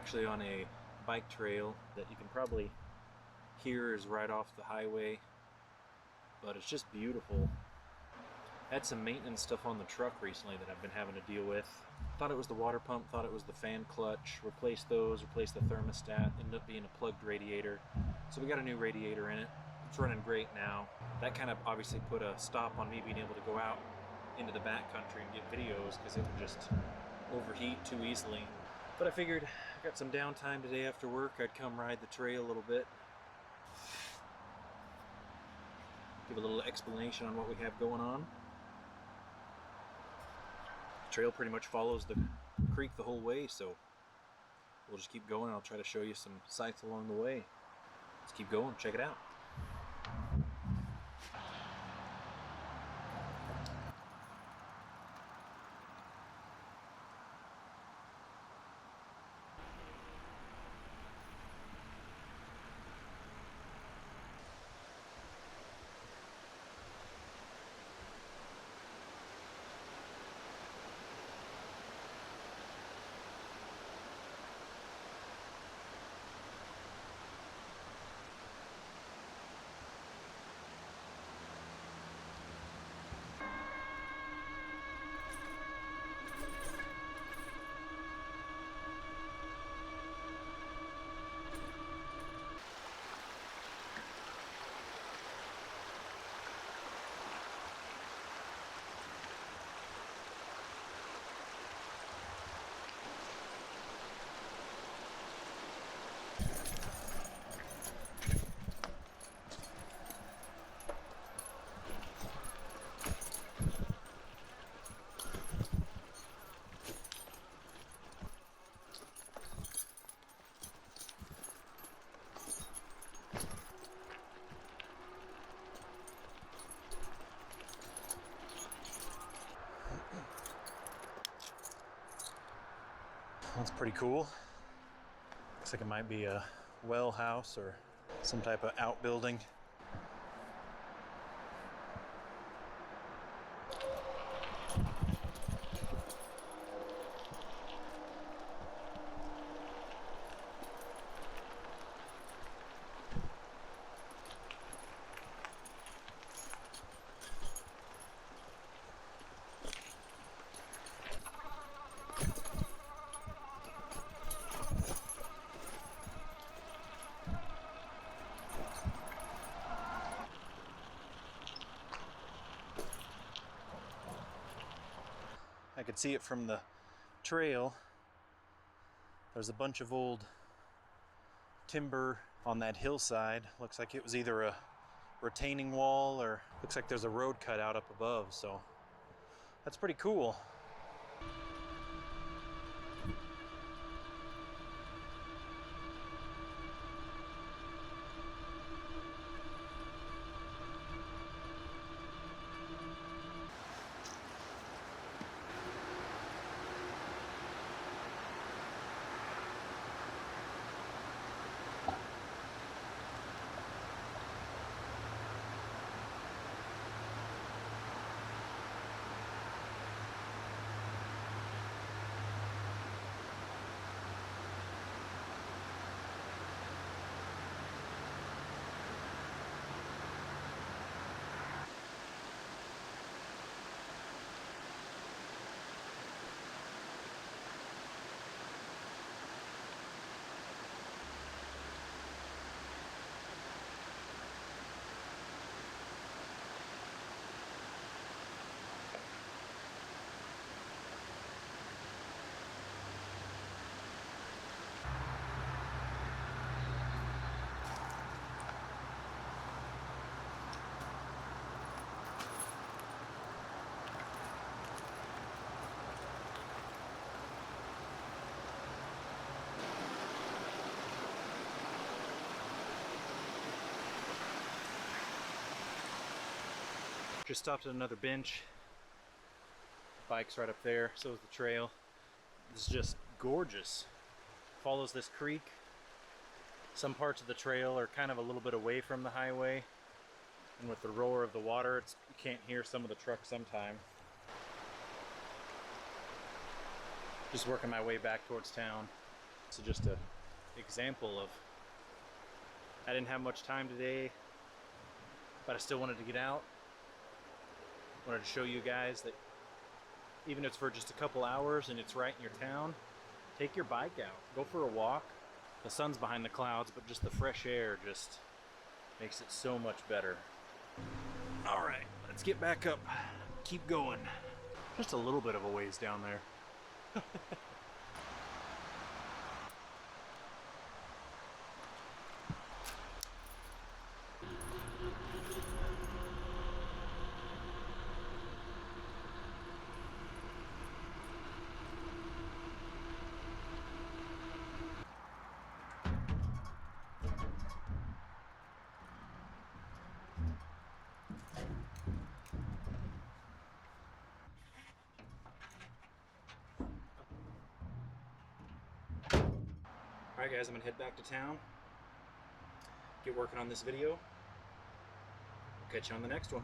actually on a bike trail that you can probably hear is right off the highway, but it's just beautiful. Had some maintenance stuff on the truck recently that I've been having to deal with. Thought it was the water pump, thought it was the fan clutch, replaced those, replaced the thermostat, ended up being a plugged radiator. So we got a new radiator in it. It's running great now. That kind of obviously put a stop on me being able to go out into the backcountry and get videos because it would just overheat too easily. But I figured I got some downtime today after work, I'd come ride the trail a little bit. Give a little explanation on what we have going on. The trail pretty much follows the creek the whole way, so we'll just keep going. I'll try to show you some sights along the way. Let's keep going, check it out. That's pretty cool. Looks like it might be a well house or some type of outbuilding. I could see it from the trail. There's a bunch of old timber on that hillside. Looks like it was either a retaining wall or looks like there's a road cut out up above, so that's pretty cool. Just stopped at another bench. Bike's right up there, so is the trail. This is just gorgeous. Follows this creek. Some parts of the trail are kind of a little bit away from the highway, and with the roar of the water, you can't hear some of the trucks sometime. Just working my way back towards town. So just an example of, I didn't have much time today, but I still wanted to get out. Wanted to show you guys that even if it's for just a couple hours and it's right in your town, take your bike out, go for a walk. The sun's behind the clouds, but just the fresh air just makes it so much better. All right, let's get back up, keep going. Just a little bit of a ways down there. All right guys, I'm gonna head back to town, get working on this video. Catch you on the next one.